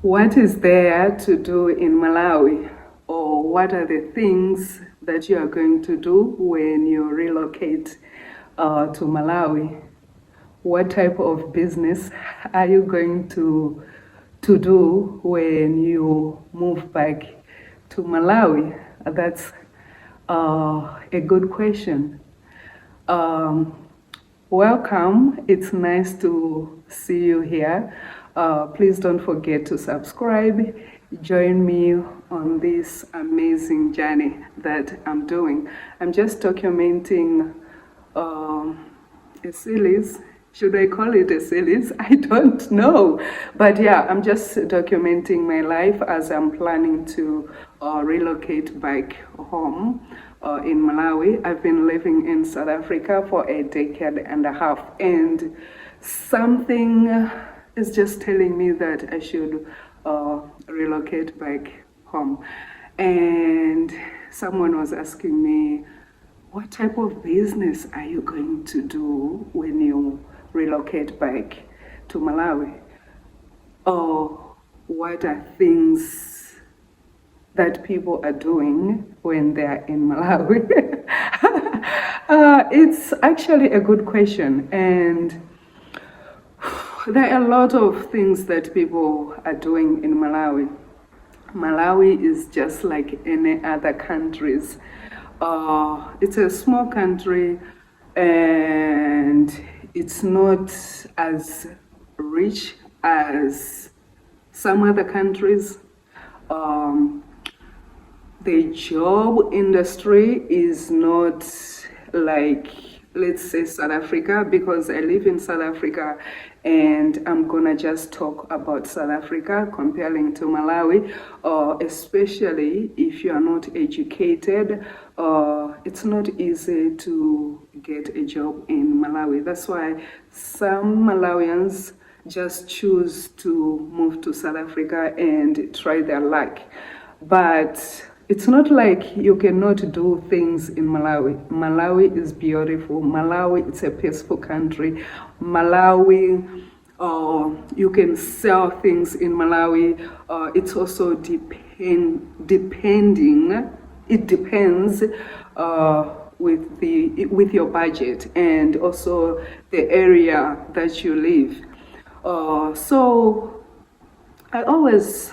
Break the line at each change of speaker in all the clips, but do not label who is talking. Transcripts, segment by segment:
What is there to do in Malawi? Or what are the things that you are going to do when you relocate to Malawi? What type of business are you going to do when you move back to Malawi? That's a good question. Welcome. It's nice to see you here. Please don't forget to subscribe. Join me on this amazing journey that I'm doing. I'm just documenting a series. Should I call it a series? I don't know. But yeah, I'm just documenting my life as I'm planning to relocate back home in Malawi. I've been living in South Africa for a decade and a half, and something is just telling me that I should relocate back home. And someone was asking me, what type of business are you going to do when you relocate back to Malawi? Or what are things that people are doing when they're in Malawi? It's actually a good question, and there are a lot of things that people are doing in Malawi. Malawi is just like any other countries. It's a small country, and it's not as rich as some other countries. The job industry is not like, let's say, South Africa, because I live in South Africa, and I'm gonna just talk about South Africa comparing to Malawi, especially if you are not educated. It's not easy to get a job in Malawi. That's why some Malawians just choose to move to South Africa and try their luck. But it's not like you cannot do things in Malawi. Malawi is beautiful. Malawi, it's a peaceful country. Malawi, you can sell things in Malawi. It's also depending. It depends with your budget and also the area that you live. So I always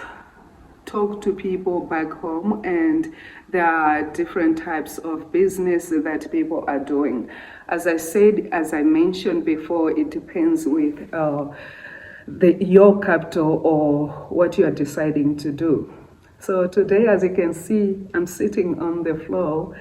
talk to people back home, and there are different types of business that people are doing. As I said, as I mentioned before, it depends with your capital or what you are deciding to do. So today, as you can see, I'm sitting on the floor.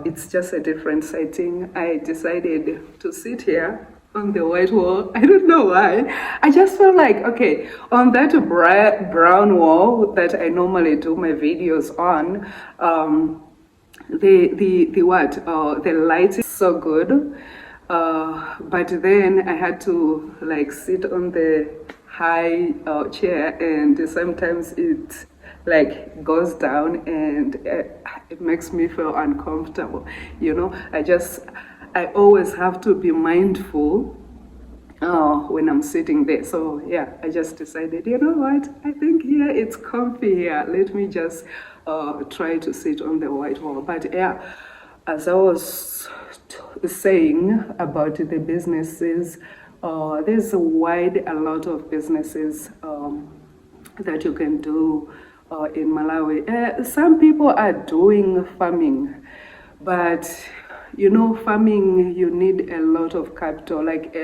It's just a different setting. I decided to sit here on the white wall. I don't know why. I just felt like, okay, on that brown wall that I normally do my videos on, the light is so good, but then I had to like sit on the high chair, and sometimes it like goes down, and it makes me feel uncomfortable. You know, I always have to be mindful when I'm sitting there. So yeah, I just decided, you know what, I think here it's comfy here. Let me just try to sit on the white wall. But yeah, as I was saying about the businesses, there's a lot of businesses that you can do in Malawi. Some people are doing farming, but you know, farming, you need a lot of capital, like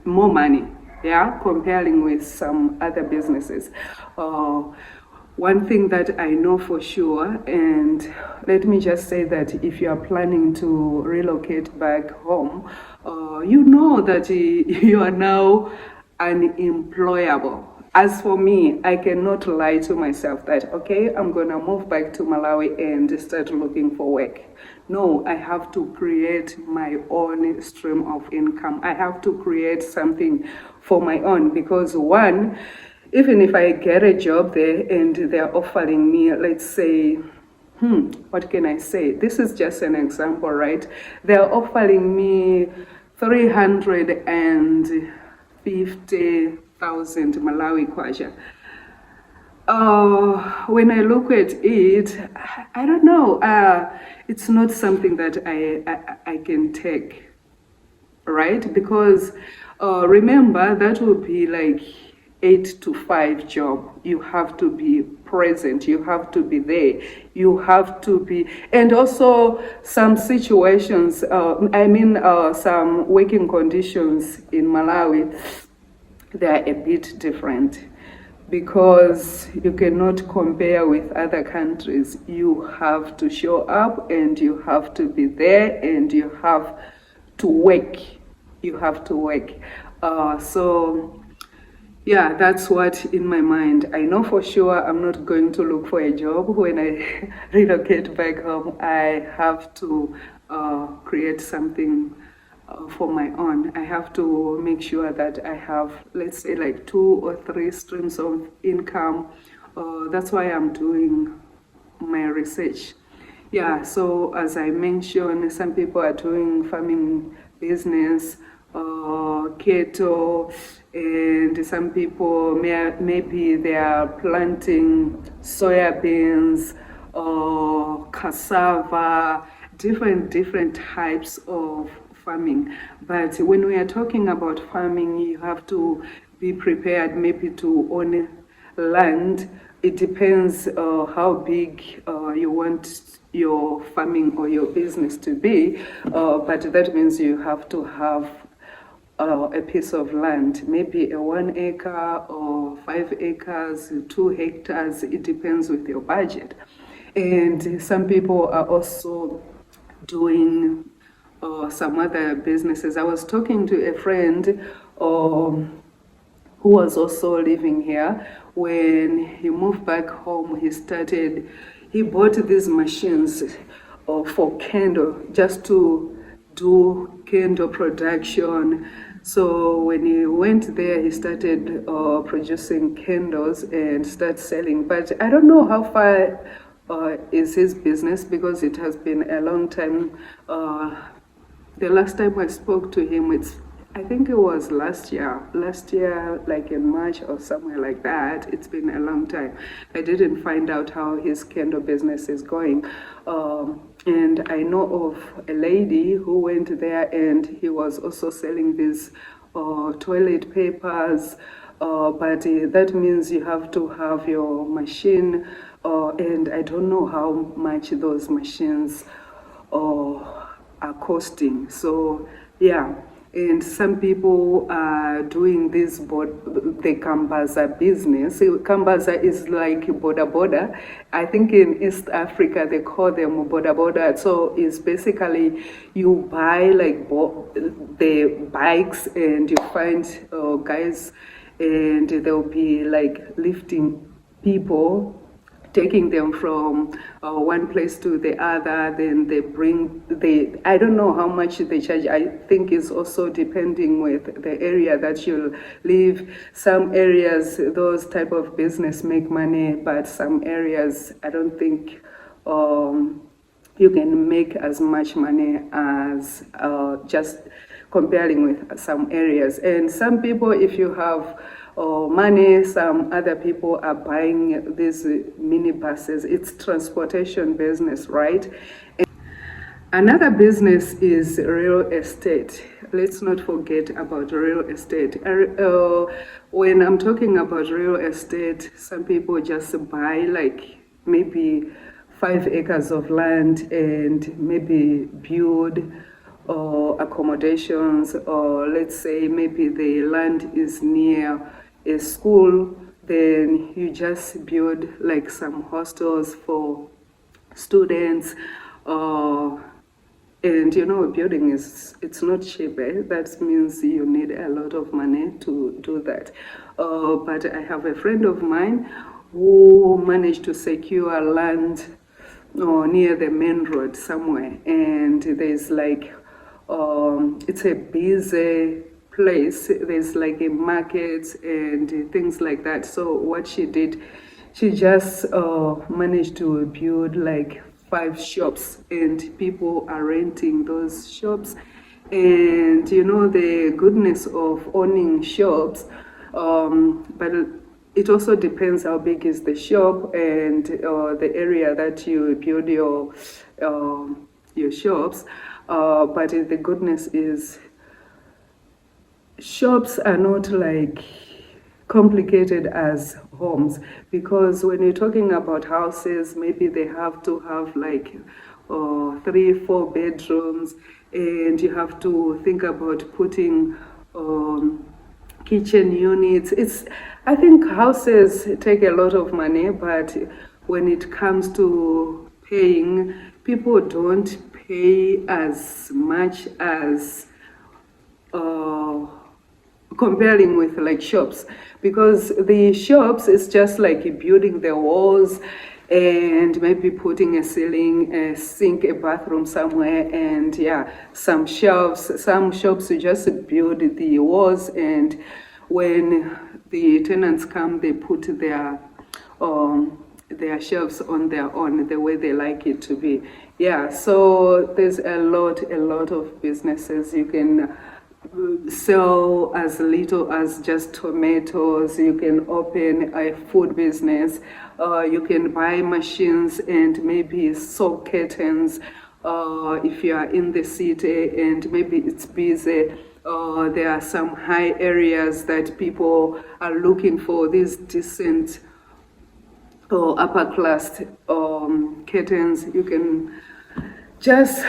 more money, yeah, comparing with some other businesses. One thing that I know for sure, and let me just say that if you are planning to relocate back home, you know that you are now unemployable. As for me, I cannot lie to myself that, okay, I'm gonna move back to Malawi and start looking for work. No, I have to create my own stream of income. I have to create something for my own, because one, even if I get a job there and they're offering me, let's say, what can I say? This is just an example, right? They're offering me 300 50,000 Malawi kwacha. When I look at it, I don't know. It's not something that I can take, right? Because remember, that would be like 8 to 5 job. You have to be present, you have to be there, you have to be, and also some situations, some working conditions in Malawi, they are a bit different, because you cannot compare with other countries. You have to show up and you have to be there and you have to work. You have to work. So yeah, that's what in my mind. I know for sure I'm not going to look for a job when I relocate back home. I have to create something for my own. I have to make sure that I have, let's say, like 2 or 3 streams of income. That's why I'm doing my research. Yeah, so as I mentioned, some people are doing farming business, keto, and some people maybe they are planting soya beans or cassava, different types of farming. But when we are talking about farming, you have to be prepared maybe to own land. It depends how big you want your farming or your business to be, but that means you have to have a piece of land, maybe a 1 acre or 5 acres, 2 hectares. It depends with your budget. And some people are also doing some other businesses. I was talking to a friend who was also living here. When he moved back home, he bought these machines for candle, just to do candle production. So when he went there, he started producing candles and started selling. But I don't know how far is his business, because it has been a long time. The last time I spoke to him, I think it was last year, like in March or somewhere like that. It's been a long time. I didn't find out how his candle business is going. And I know of a lady who went there, and he was also selling these toilet papers, but that means you have to have your machine, and I don't know how much those machines are costing. So yeah. And some people are doing this, the Kambaza business. Kambaza is like boda. I think in East Africa they call them boda. So it's basically you buy like the bikes, and you find guys, and they'll be like lifting people, taking them from one place to the other. Then I don't know how much they charge. I think it's also depending with the area that you'll live. Some areas, those type of business make money, but some areas, I don't think you can make as much money as just comparing with some areas. And some people, if you have money, some other people are buying these minibuses. It's transportation business, right? And another business is real estate. Let's not forget about real estate. When I'm talking about real estate, some people just buy like maybe 5 acres of land and maybe build accommodations, or let's say maybe the land is near a school, then you just build like some hostels for students. And you know, building it's not cheap. That means you need a lot of money to do that. But I have a friend of mine who managed to secure land near the main road somewhere, and there's like it's a busy place. There's like a market and things like that. So what she did, she just managed to build like 5 shops, and people are renting those shops, And you know the goodness of owning shops, but it also depends how big is the shop and the area that you build your shops. But the goodness is shops are not like complicated as homes, because when you're talking about houses, maybe they have to have like 3-4 bedrooms, and you have to think about putting kitchen units. I think houses take a lot of money, but when it comes to paying, people don't pay as much as comparing with like shops, because the shops is just like building the walls and maybe putting a ceiling, a sink, a bathroom somewhere, and yeah, some shelves. Some shops you just build the walls, and when the tenants come, they put their shelves on their own, the way they like it to be. Yeah, so there's a lot of businesses. You can sell as little as just tomatoes. You can open a food business. You can buy machines and maybe sew curtains if you are in the city and maybe it's busy. There are some high areas that people are looking for these decent upper class curtains. You can just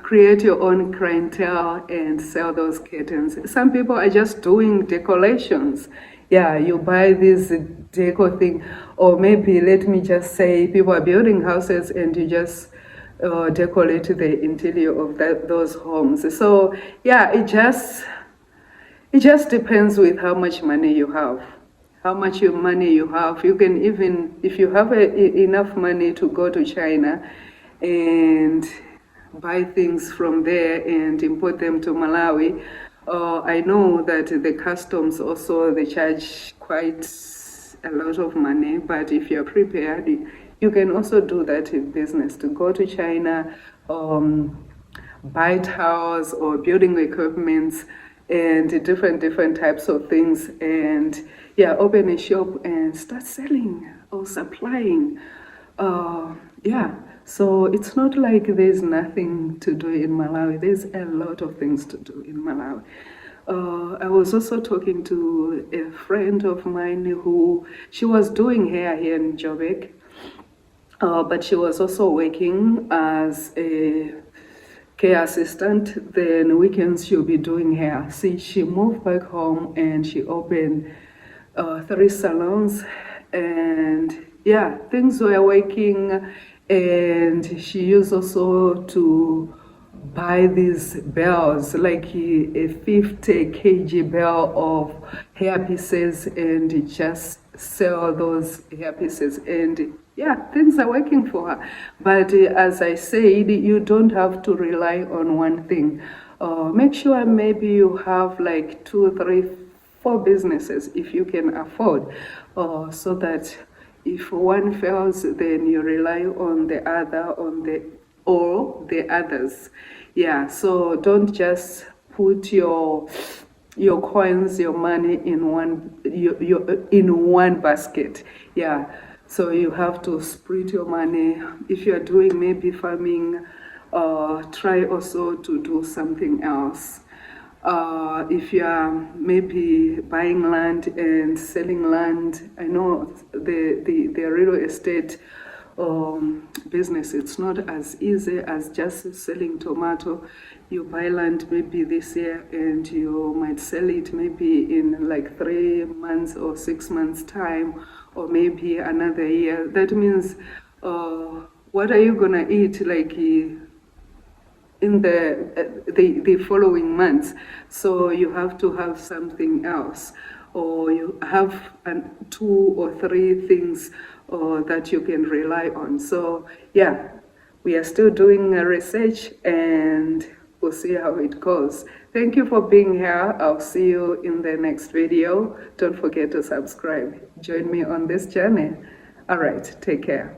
create your own clientele and sell those curtains. Some people are just doing decorations. Yeah, you buy this deco thing, or maybe let me just say people are building houses and you just decorate the interior of those homes. So yeah, it just depends with how much money you have. How much money you have. You can even, if you have enough money to go to China and buy things from there and import them to Malawi. I know that the customs also, they charge quite a lot of money, but if you're prepared, you can also do that in business, to go to China, buy towels or building equipments and different types of things, and yeah, open a shop and start selling or supplying. Yeah, so it's not like there's nothing to do in Malawi. There's a lot of things to do in Malawi. I was also talking to a friend of mine who, she was doing hair here in Joburg, but she was also working as a care assistant. Then weekends she'll be doing hair. See, she moved back home and she opened 3 salons, and yeah, things were working. And she used also to buy these bells, like a 50 kg bell of hair pieces, and just sell those hair pieces. And yeah, things are working for her. But as I said, you don't have to rely on one thing. Make sure maybe you have like 2, 3, 4 businesses if you can afford, so that if one fails, then you rely on the other, or the others. Yeah, so don't just put your coins, your money in one basket. Yeah, so you have to split your money. If you are doing maybe farming, try also to do something else. If you are maybe buying land and selling land, I know the real estate business, it's not as easy as just selling tomato. You buy land maybe this year and you might sell it maybe in like 3 months or 6 months time, or maybe another year. That means what are you gonna eat like in the following months? So you have to have something else, or you have 2 or 3 things that you can rely on. So yeah, we are still doing research and we'll see how it goes. Thank you for being here. I'll see you in the next video. Don't forget to subscribe. Join me on this journey. All right, take care.